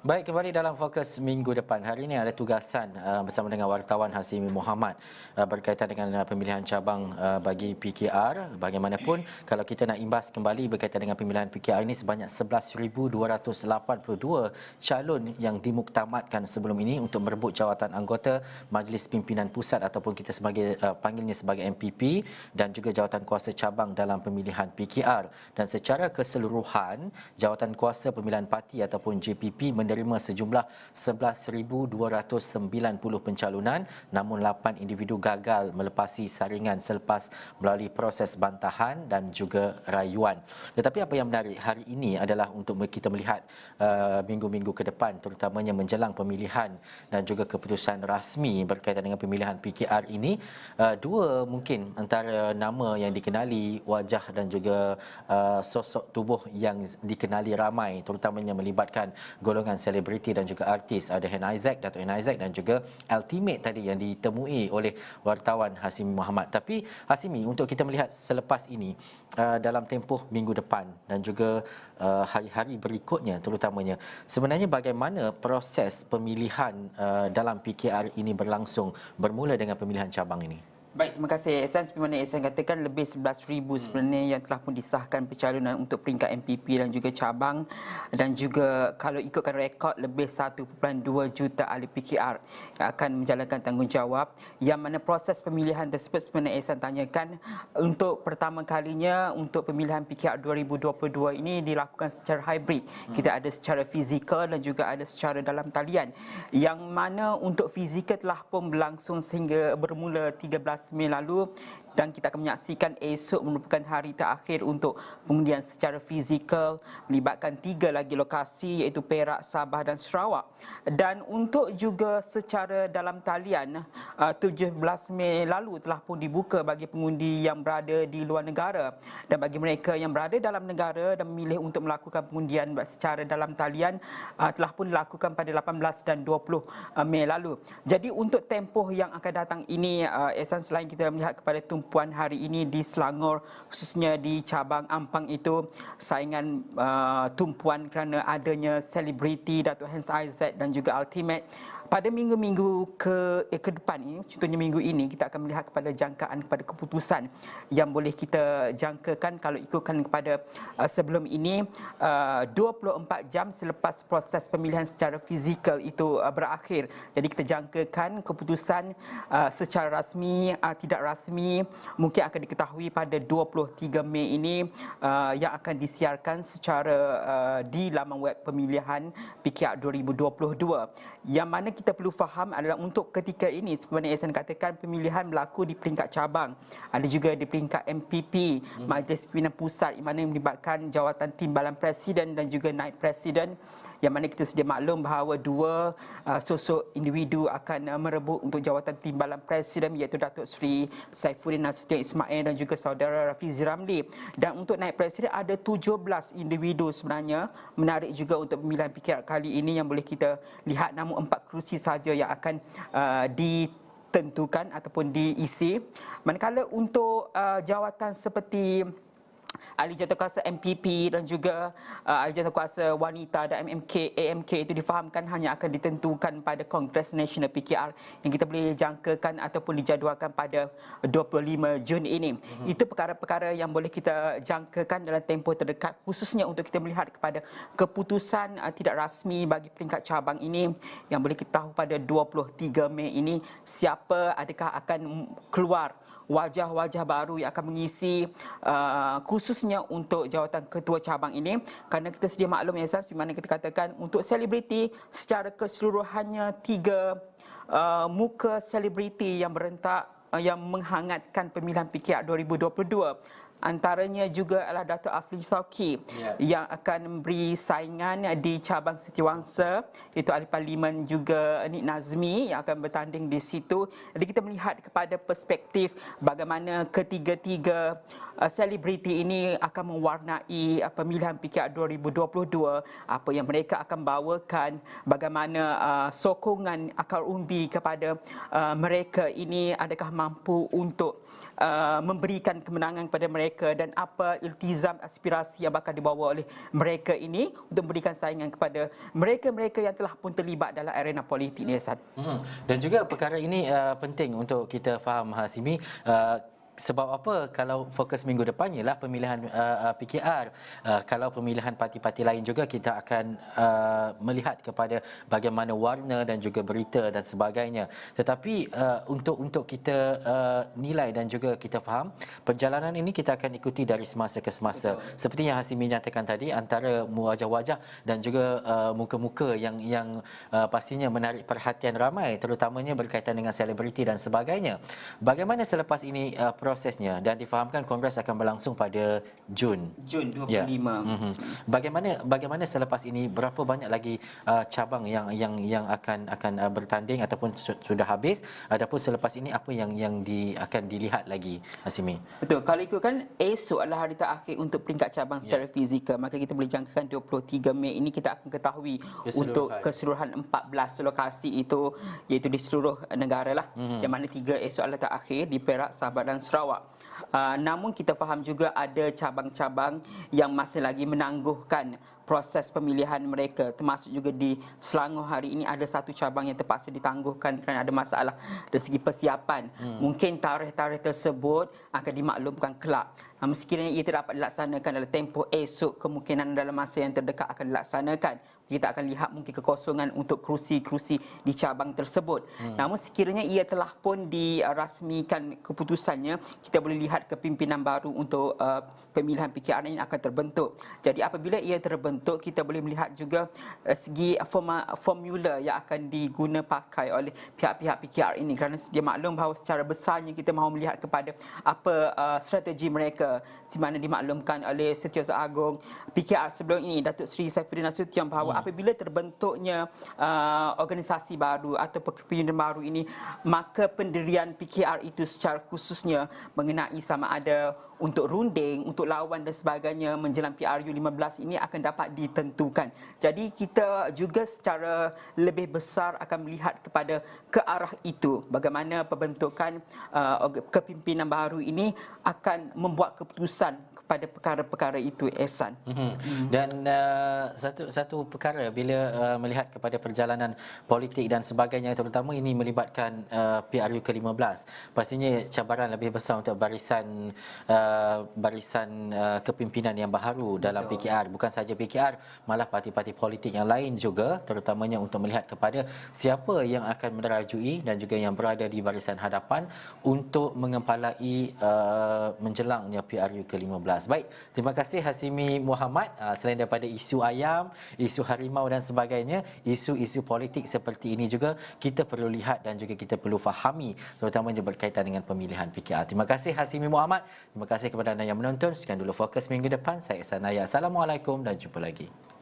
Baik, kembali dalam fokus minggu depan. Hari ini ada tugasan bersama dengan wartawan Hasimi Mohamad berkaitan dengan pemilihan cabang bagi PKR. Bagaimanapun, kalau kita nak imbas kembali berkaitan dengan pemilihan PKR ini, sebanyak 11,282 calon yang dimuktamadkan sebelum ini untuk merebut jawatan anggota Majlis Pimpinan Pusat ataupun kita panggilnya sebagai MPP dan juga jawatan kuasa cabang dalam pemilihan PKR. Dan secara keseluruhan, jawatan kuasa pemilihan parti ataupun JPP menerima sejumlah 11,290 pencalonan, namun 8 individu gagal melepasi saringan selepas melalui proses bantahan dan juga rayuan. Tetapi apa yang menarik hari ini adalah untuk kita melihat minggu-minggu ke depan, terutamanya menjelang pemilihan dan juga keputusan rasmi berkaitan dengan pemilihan PKR ini. Dua mungkin antara nama yang dikenali, wajah dan juga sosok tubuh yang dikenali ramai, terutamanya melibatkan golongan selebriti dan juga artis. Ada Hen Isaac, Dato' Hen Isaac dan juga Ultimate tadi yang ditemui oleh wartawan Hasimi Mohamad. Tapi Hasimi, untuk kita melihat selepas ini dalam tempoh minggu depan dan juga hari-hari berikutnya terutamanya, sebenarnya bagaimana proses pemilihan dalam PKR ini berlangsung bermula dengan pemilihan cabang ini? Baik, terima kasih Ehsan. Seperti mana Ehsan katakan, lebih 11,000 sebenarnya yang telah pun disahkan pencalonan untuk peringkat MPP dan juga cabang, dan juga kalau ikutkan rekod lebih 1.2 juta ahli PKR yang akan menjalankan tanggungjawab, yang mana proses pemilihan tersebut sebenarnya Ehsan tanyakan untuk pertama kalinya untuk pemilihan PKR 2022 ini dilakukan secara hybrid. Kita ada secara fizikal dan juga ada secara dalam talian, yang mana untuk fizikal telah pun berlangsung sehingga bermula 13 Mei lalu, dan kita akan menyaksikan esok merupakan hari terakhir untuk pengundian secara fizikal melibatkan 3 lagi lokasi iaitu Perak, Sabah dan Sarawak. Dan untuk juga secara dalam talian, 17 Mei lalu telah pun dibuka bagi pengundi yang berada di luar negara, dan bagi mereka yang berada dalam negara dan memilih untuk melakukan pengundian secara dalam talian telah pun dilakukan pada 18 dan 20 Mei lalu. Jadi untuk tempoh yang akan datang ini, Ehsan, selain kita melihat kepada tumpuan hari ini di Selangor, khususnya di cabang Ampang itu, saingan tumpuan kerana adanya selebriti Dato' Hen Isaac dan juga Ultimate. Pada minggu-minggu ke depan ini, contohnya minggu ini, kita akan melihat kepada jangkaan kepada keputusan yang boleh kita jangkakan kalau ikutkan kepada sebelum ini, 24 jam selepas proses pemilihan secara fizikal itu berakhir. Jadi kita jangkakan keputusan secara rasmi, tidak rasmi mungkin akan diketahui pada 23 Mei ini, yang akan disiarkan secara di laman web pemilihan PKR 2022. Yang mana kita perlu faham adalah untuk ketika ini, sebenarnya Ehsan katakan, pemilihan berlaku di peringkat cabang, ada juga di peringkat MPP, Majlis Pimpinan Pusat, yang mana melibatkan jawatan timbalan presiden dan juga naib presiden, yang mana kita sedia maklum bahawa dua sosok individu akan merebut untuk jawatan timbalan presiden, iaitu Datuk Seri Saifuddin Nasution Ismail dan juga saudara Rafizi Ramli. Dan untuk naib presiden ada 17 individu sebenarnya. Menarik juga untuk pemilihan PKR kali ini yang boleh kita lihat, namun 4 kerusi sahaja yang akan ditentukan ataupun diisi. Manakala untuk jawatan seperti ahli jawatankuasa MPP dan juga ahli jawatankuasa wanita dan AMK itu difahamkan hanya akan ditentukan pada Kongres Nasional PKR yang kita boleh jangkakan ataupun dijadualkan pada 25 Jun ini. Itu perkara-perkara yang boleh kita jangkakan dalam tempoh terdekat, khususnya untuk kita melihat kepada keputusan tidak rasmi bagi peringkat cabang ini yang boleh kita tahu pada 23 Mei ini, siapa adakah akan keluar wajah-wajah baru yang akan mengisi khususnya untuk jawatan ketua cabang ini. Kerana kita sedia maklum, ya, di mana kita katakan untuk selebriti secara keseluruhannya 3 muka selebriti yang berentak yang menghangatkan pemilihan PKR 2022. Antaranya juga adalah Dato' Afli Shauki yang akan memberi saingan di cabang Setiawangsa, iaitu Ahli Parlimen juga Nik Nazmi yang akan bertanding di situ. Jadi kita melihat kepada perspektif bagaimana ketiga-tiga selebriti ini akan mewarnai pemilihan PKR 2022, apa yang mereka akan bawakan, bagaimana sokongan akar umbi kepada mereka ini adakah mampu untuk memberikan kemenangan kepada mereka dan apa iltizam aspirasi yang bakal dibawa oleh mereka ini untuk memberikan saingan kepada mereka-mereka yang telah pun terlibat dalam arena politik ni, Hasan. Dan juga perkara ini penting untuk kita faham, Hasimi. Sebab apa kalau fokus minggu depan ialah pemilihan PKR. Kalau pemilihan parti-parti lain juga kita akan melihat kepada bagaimana warna dan juga berita dan sebagainya. Tetapi untuk kita nilai dan juga kita faham, perjalanan ini kita akan ikuti dari semasa ke semasa. Betul. Seperti yang Hasimi nyatakan tadi, antara wajah-wajah dan juga muka-muka yang pastinya menarik perhatian ramai, terutamanya berkaitan dengan selebriti dan sebagainya. Bagaimana selepas ini prosesnya, dan difahamkan kongres akan berlangsung pada Jun 25. Ya. Bagaimana selepas ini, berapa banyak lagi cabang yang akan bertanding ataupun sudah habis, adapun selepas ini apa yang akan dilihat lagi, Hasimi? Betul, kalau ikutkan esok adalah hari terakhir untuk peringkat cabang secara fizikal, maka kita boleh jangkakan 23 Mei ini kita akan ketahui untuk keseluruhan 14 lokasi itu, iaitu di seluruh negara lah, yang mana 3 esok adalah terakhir di Perak, Sabah dan Sarawak. Namun kita faham juga ada cabang-cabang yang masih lagi menangguhkan proses pemilihan mereka, termasuk juga di Selangor hari ini ada satu cabang yang terpaksa ditangguhkan kerana ada masalah dari segi persiapan. Mungkin tarikh-tarikh tersebut akan dimaklumkan kelak. Sekiranya ia tidak dapat dilaksanakan dalam tempoh esok, kemungkinan dalam masa yang terdekat akan dilaksanakan. Kita akan lihat mungkin kekosongan untuk kerusi-kerusi di cabang tersebut. Namun sekiranya ia telah pun dirasmikan keputusannya, kita boleh lihat kepimpinan baru untuk pemilihan PKR ini akan terbentuk. Jadi apabila ia terbentuk, kita boleh melihat juga segi formula yang akan diguna pakai oleh pihak-pihak PKR ini, kerana dia maklum bahawa secara besarnya kita mahu melihat kepada apa strategi mereka, di mana dimaklumkan oleh Setiausaha Agong PKR sebelum ini, Datuk Seri Saifuddin Nasution, bahawa apabila terbentuknya organisasi baru atau kepimpinan baru ini, maka pendirian PKR itu secara khususnya mengenai sama ada untuk runding, untuk lawan dan sebagainya menjelang PRU 15 ini akan dapat ditentukan. Jadi kita juga secara lebih besar akan melihat kepada ke arah itu, bagaimana pembentukan kepimpinan baru ini akan membuat keputusan kepada perkara-perkara itu, Ehsan. Dan satu perkara bila melihat kepada perjalanan politik dan sebagainya, terutama ini melibatkan PRU ke-15, pastinya cabaran lebih besar untuk barisan kepimpinan yang baharu dalam PKR. Bukan saja PKR, malah parti-parti politik yang lain juga, terutamanya untuk melihat kepada siapa yang akan menerajui dan juga yang berada di barisan hadapan untuk mengempalai menjelangnya PRU ke-15. Baik, terima kasih Hasimi Muhammad. Selain daripada isu ayam, isu harimau dan sebagainya, isu-isu politik seperti ini juga kita perlu lihat dan juga kita perlu fahami, terutamanya berkaitan dengan pemilihan PKR. Terima kasih Hasimi Muhammad. Terima kasih kepada anda yang menonton. Sekian dulu Fokus minggu depan. Saya Ihsan Naya. Assalamualaikum dan jumpa lagi.